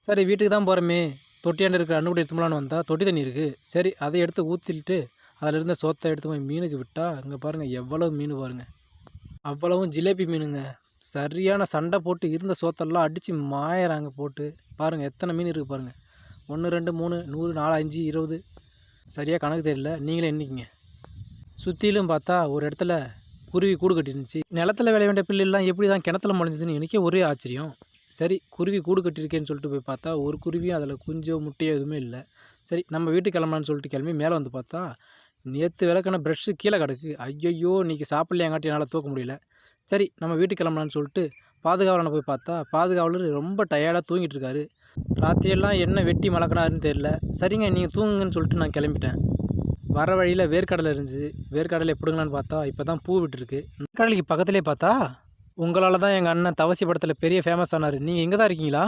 சரி வீட்டுக்கு தான் போகிறோமே, தொட்டியாண்டு இருக்கிற அன்னுக்குட்டி எடுத்துமலான்னு வந்தால் தொட்டி தண்ணி இருக்குது. சரி அதை எடுத்து ஊற்றிட்டு அதில் இருந்த சோத்தை எடுத்து போய் மீனுக்கு விட்டால் இங்கே பாருங்கள் எவ்வளோ மீன் பாருங்கள். அவ்வளவும் ஜிலேபி மீனுங்க. சரியான சண்டை போட்டு இருந்த சோத்தெல்லாம் அடித்து மாயறாங்க போட்டு. பாருங்கள் எத்தனை மீன் இருக்குது பாருங்கள். 1 2 3 100 4 5 20 சரியாக கணக்கு தெரியல, நீங்களே எண்ணிக்கிங்க. சுற்றிலும் பார்த்தா ஒரு இடத்துல குருவி கூடு கட்டிருந்துச்சு. நிலத்தில் விளைய வேண்டிய பில்லுலாம் எப்படி தான் கிணத்துல முளைஞ்சதுன்னு எனக்கே ஒரே ஆச்சரியம். சரி குருவி கூடு கட்டியிருக்கேன்னு சொல்லிட்டு போய் பார்த்தா ஒரு குருவியும் அதில் குஞ்சோ முட்டையோ எதுவுமே இல்லை. சரி நம்ம வீட்டுக்கு கிளம்பலான்னு சொல்லிட்டு கிளம்பி மேலே வந்து பார்த்தா நேற்று விளக்கான ப்ரெஷ்ஷு கீழே கிடக்கு. ஐயையோ இன்றைக்கி சாப்பிட்லையாங்காட்டி என்னால் தூக்க முடியல. சரி நம்ம வீட்டுக்கு கிளம்பலான்னு சொல்லிட்டு பாதுகாவலனை போய் பார்த்தா பாதுகாவலர் ரொம்ப டயர்டாக தூங்கிட்டு இருக்காரு. ராத்திரியெல்லாம் என்ன வெட்டி மலக்கினாருன்னு தெரில. சரிங்க நீங்கள் தூங்குங்கன்னு சொல்லிட்டு நான் கிளம்பிட்டேன். வர வழியில் வேர்க்கடலை இருந்துச்சு. வேர்க்கடலை எப்படிங்களான்னு பார்த்தா இப்போ தான் பூ விட்டுருக்கு. வேர்க்கடலைக்கு பக்கத்துலேயே பார்த்தா உங்களால் தான் எங்கள் அண்ணன் தவசி படத்தில் பெரிய ஃபேமஸ் ஆனார். நீங்கள் எங்கே தான் இருக்கீங்களா?